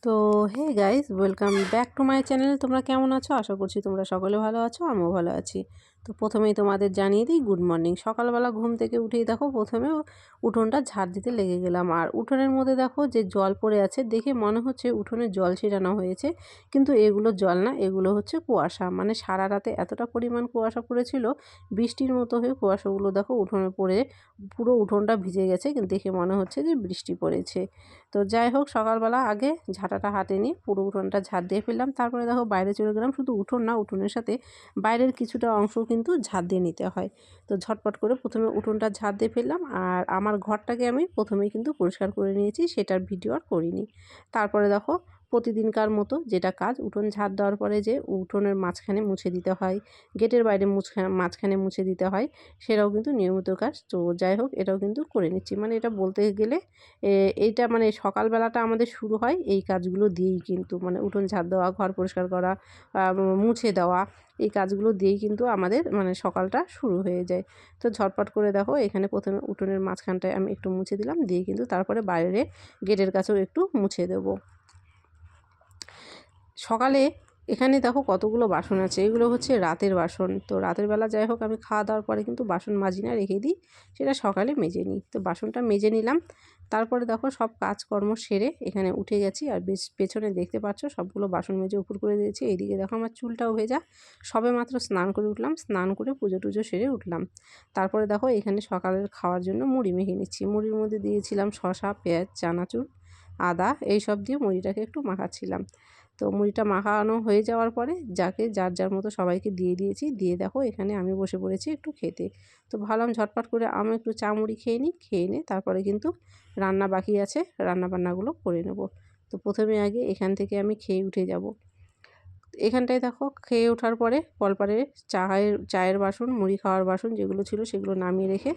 তো hey guys, welcome back to my channel. তোমরা কেমন আছো? আশা করছি তোমরা সকলে ভালো আছো, আমিও ভালো আছি। তো প্রথমেই তোমাদের জানিয়ে দিই গুড মর্নিং। সকালবেলা ঘুম থেকে উঠেই দেখো প্রথমে উঠোনটা ঝাড় দিতে লেগে গেলাম। আর উঠোনের মধ্যে দেখো যে জল পড়ে আছে, দেখে মনে হচ্ছে উঠোনে জল ছিটানো হয়েছে, কিন্তু এগুলো জল না, এগুলো হচ্ছে কুয়াশা। মানে সারা রাতে এতটা পরিমাণ কুয়াশা পড়েছিল, বৃষ্টির মতো হয়ে কুয়াশাগুলো দেখো উঠোনে পড়ে পুরো উঠোনটা ভিজে গেছে, কিন্তু দেখে মনে হচ্ছে যে বৃষ্টি পড়েছে। তো যাই হোক, সকালবেলা আগে ঝাঁটাটা হাতে নিয়ে পুরো উঠোনটা ঝাঁট দিয়ে ফেললাম। তারপরে দেখো বাইরে চলে গেলাম। শুধু উঠোন না, উঠোনের সাথে বাইরের কিছুটা অংশ কিন্তু ঝাঁট দিয়ে নিতে হয়। তো ঝটপট করে প্রথমে উঠোনটা ঝাঁট দিয়ে ফেললাম। আর আমার ঘরটাকে আমি প্রথমেই কিন্তু পরিষ্কার করে নিয়েছি, সেটার ভিডিও আর করিনি। তারপরে দেখো প্রতিদিনকার মতো যেটা কাজ, উঠোন ঝাঁট দেওয়ার পরে যে উঠোনের মাঝখানে মুছে দিতে হয়, গেটের বাইরে মাঝখানে মুছে দিতে হয়, সেটাও কিন্তু নিয়মিত কাজ। তো যাই হোক, এটাও কিন্তু করে নিচ্ছি। মানে এটা বলতে গেলে এইটা মানে সকালবেলাটা আমাদের শুরু হয় এই কাজগুলো দিয়েই কিন্তু, মানে উঠোন ঝাড় দেওয়া, ঘর পরিষ্কার করা, মুছে দেওয়া, এই কাজগুলো দিয়েই কিন্তু আমাদের মানে সকালটা শুরু হয়ে যায়। তো ঝটপট করে দেখো এখানে প্রথমে উঠোনের মাঝখানটায় আমি একটু মুছে দিলাম, দিয়ে কিন্তু তারপরে বাইরে গেটের কাছেও একটু মুছে দেবো। সকালে এখানে দেখো কতগুলো বাসন আছে, এগুলো হচ্ছে রাতের বাসন। তো রাতের বেলা যাই হোক আমি খাওয়া দাওয়ার পরে কিন্তু বাসন মাজি না, রেখে দিই, সেটা সকালে মেজে নিই। তো বাসনটা মেজে নিলাম। তারপরে দেখো সব কাজকর্ম সেরে এখানে উঠে গেছি। আর বেশ পেছনে দেখতে পাচ্ছ সবগুলো বাসন মেজে উপর করে দিয়েছি। এইদিকে দেখো আমার চুলটাও ভেজা, সবে মাত্র স্নান করে উঠলাম, স্নান করে পুজো টুজো সেরে উঠলাম। তারপরে দেখো এখানে সকালের খাওয়ার জন্য মুড়ি মেখে নিচ্ছি। মুড়ির মধ্যে দিয়েছিলাম শসা, পেঁয়াজ, চানাচুর, আদা, এই সব দিয়ে মুড়িটাকে একটু মাখাচ্ছিলাম। তো মুড়িটা মাখানো হয়ে যাওয়ার পরে যার যার মতো সবাইকে দিয়ে দিয়েছি। দিয়ে দেখো এখানে আমি বসে পড়েছি একটু খেতে। তো ভাবলাম ঝটপট করে আমি একটু চা মুড়ি খেয়ে নিই, খেয়ে নিয়ে তারপরে কিন্তু রান্না বাকি আছে, রান্না বান্নাগুলো করে নেব। তো প্রথমে আগে এখান থেকে আমি খেয়ে উঠে যাব। এখানটায় দেখো খেয়ে ওঠার পরে কলপারে চায়ের বাসন, মুড়ি খাওয়ার বাসন যেগুলো ছিল সেগুলো নামিয়ে রেখে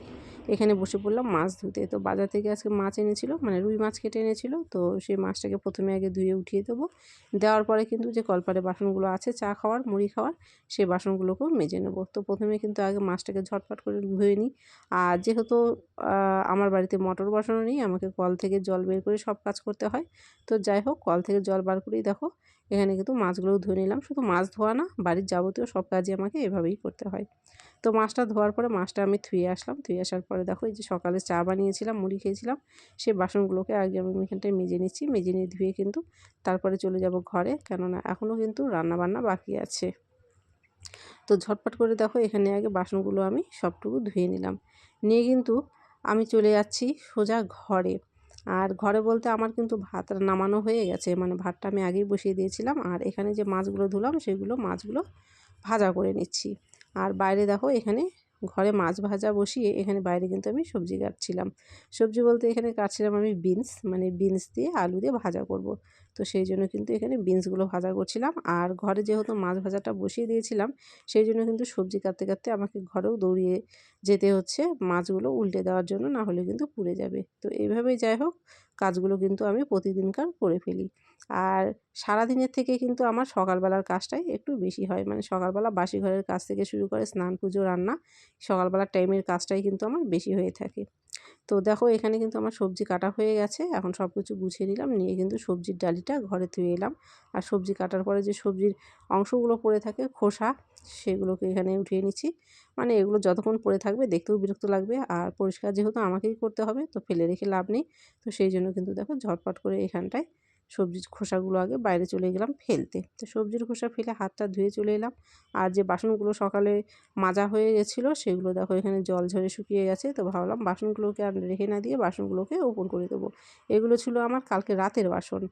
এখানে বসে পড়লাম মাছ ধুতে। তো বাজার থেকে আজকে মাছ এনেছিল, মানে রুই মাছ কেটে এনেছিল। তো সেই মাছটাকে প্রথমে আগে ধুয়ে উঠিয়ে দেবো। দেওয়ার পরে কিন্তু যে কলপারে বাসনগুলো আছে চা খাওয়ার, মুড়ি খাওয়ার, সেই বাসনগুলোকেও মেজে নেব। তো প্রথমে কিন্তু আগে মাছটাকে ঝটপট করে ধুয়ে নিই। আর যেহেতু আমার বাড়িতে মোটর বসানো নেই, আমাকে কল থেকে জল বের করে সব কাজ করতে হয়। তো যাই হোক, কল থেকে জল বার করেই দেখো এখানে কিন্তু মাছগুলোও ধুয়ে নিলাম। শুধু মাছ ধোয়া না, বাড়ির যাবতীয় সব কাজই আমাকে এভাবেই করতে হয়। তো মাছটা ধোয়ার পরে মাছটা আমি ধুয়ে আসলাম। ধুয়ে আসার পরে দেখো এই যে সকালে চা বানিয়েছিলাম, মুড়ি খেয়েছিলাম, সেই বাসনগুলোকে আগে আমি এখানটায় মেজে নিচ্ছি। মেজে নিয়ে ধুয়ে কিন্তু তারপরে চলে যাব ঘরে, কেননা এখনও কিন্তু রান্না বান্না বাকি আছে। তো ঝটপট করে দেখো এখানে আগে বাসনগুলো আমি সবটুকু ধুয়ে নিলাম। নিয়ে কিন্তু আমি চলে যাচ্ছি সোজা ঘরে। আর ঘরে বলতে আমার কিন্তু ভাত নামানো হয়ে গেছে, মানে ভাতটা আমি আগেই বসিয়ে দিয়েছিলাম। আর এখানে যে মাছগুলো ধুলাম সেগুলো মাছগুলো ভাজা করে নিচ্ছি। আর বাইরে দেখো এখানে ঘরে মাছ ভাজা বসিয়ে এখানে বাইরে কিন্তু আমি সবজি কাটছিলাম। সবজি বলতে এখানে কাটছিলাম আমি বিনস, মানে বিনস দিয়ে আলু দিয়ে ভাজা করব। তো সেই জন্য কিন্তু এখানে বিনসগুলো ভাজা করছিলাম। আর ঘরে যেহেতু মাছ ভাজাটা বসিয়ে দিয়েছিলাম, সেই জন্য কিন্তু সবজি কাটতে কাটতে আমাকে ঘরেও দৌড়িয়ে যেতে হচ্ছে মাছগুলো উল্টে দেওয়ার জন্য, না হলে কিন্তু পুড়ে যাবে। তো এইভাবেই যাই হোক কাজগুলো কিন্তু আমি প্রতিদিনকার করে ফেলি। আর সারাদিনের থেকে কিন্তু আমার সকালবেলার কাজটাই একটু বেশি হয়। মানে সকালবেলা বাসি ঘরের কাজ থেকে শুরু করে স্নান, পুজো, রান্না, সকালবেলার টাইমের কাজটাই কিন্তু আমার বেশি হয়ে থাকে। তো দেখো এখানে কিন্তু আমার সবজি কাটা হয়ে গেছে। এখন সব কিছু গুছিয়ে নিলাম, নিয়ে কিন্তু সবজির ডালিটা ঘরে ধুয়ে এলাম। আর সবজি কাটার পরে যে সবজির অংশগুলো পড়ে থাকে, খোসা, সেগুলোকে এখানে উঠিয়ে নিচ্ছি। মানে এগুলো যতক্ষণ পড়ে থাকবে দেখতেও বিরক্ত লাগবে, আর পরিষ্কার যেহেতু আমাকেই করতে হবে, তো ফেলে রেখে লাভ নেই। তো সেই জন্য কিন্তু দেখো ঝটপট করে এখানটায় সবজির খোসাগুলো আগে বাইরে চলে গেলাম ফেলতে। তো সবজির খোসা ফেলে হাতটা ধুয়ে চলে এলাম। আর যে বাসনগুলো সকালে মাজা হয়ে গেছিলো সেগুলো দেখো এখানে জল ঝরে শুকিয়ে গেছে। তো ভাবলাম বাসনগুলোকে আর রেখে না দিয়ে বাসনগুলোকে ওপর করে দেবো। এগুলো ছিল আমার কালকে রাতের বাসন।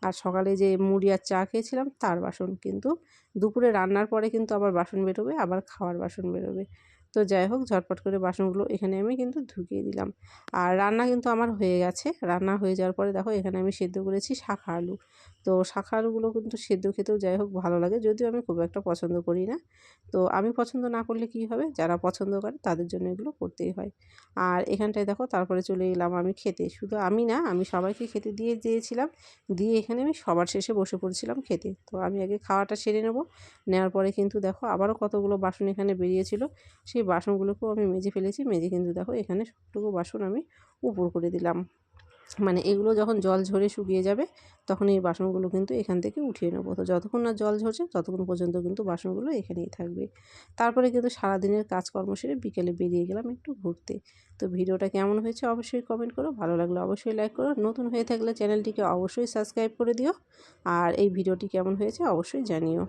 আর সকালে যে মুড়ি আর চা খেয়েছিলাম তার বাসন। কিন্তু দুপুরে রান্নার পরে কিন্তু আবার বাসন বেরোবে, আবার খাওয়ার বাসন বেরোবে। তো যাই হোক ঝটপট করে বাসনগুলো এখানে আমি কিন্তু ঢুকিয়ে দিলাম। আর রান্না কিন্তু আমার হয়ে গেছে। রান্না হয়ে যাওয়ার পরে দেখো এখানে আমি সেদ্ধ করেছি শাঁখা আলু। তো শাঁখা আলুগুলো কিন্তু সেদ্ধ খেতেও যাই হোক ভালো লাগে, যদিও আমি খুব একটা পছন্দ করি না। তো আমি পছন্দ না করলে কী হবে, যারা পছন্দ করে তাদের জন্য এগুলো করতেই হয়। আর এখানটায় দেখো তারপরে চলে এলাম আমি খেতে। শুধু আমি না, আমি সবাইকে খেতে দিয়ে দিয়েছিলাম। দিয়ে এখানে আমি সবার শেষে বসে পড়েছিলাম খেতে। তো আমি আগে খাওয়াটা সেরে নেব। নেওয়ার পরে কিন্তু দেখো আবারও কতগুলো বাসন এখানে বেরিয়েছিল, সেই বাসনগুলোকেও আমি মেজে ফেলেছি। মেজে কিন্তু দেখো এখানে সবটুকু বাসন আমি উপর করে দিলাম। মানে এগুলো যখন জল ঝরে শুকিয়ে যাবে তখন এই বাসনগুলো কিন্তু এখান থেকে উঠিয়ে নেবো। তো যতক্ষণ না জল ঝরছে ততক্ষণ পর্যন্ত কিন্তু বাসনগুলো এখানেই থাকবে। তারপরে কিন্তু সারাদিনের কাজকর্ম সেরে বিকেলে বেরিয়ে গেলাম একটু ঘুরতে। তো ভিডিওটা কেমন হয়েছে অবশ্যই কমেন্ট করো, ভালো লাগলে অবশ্যই লাইক করো, নতুন হয়ে থাকলে চ্যানেলটিকে অবশ্যই সাবস্ক্রাইব করে দিও, আর এই ভিডিওটি কেমন হয়েছে অবশ্যই জানিও।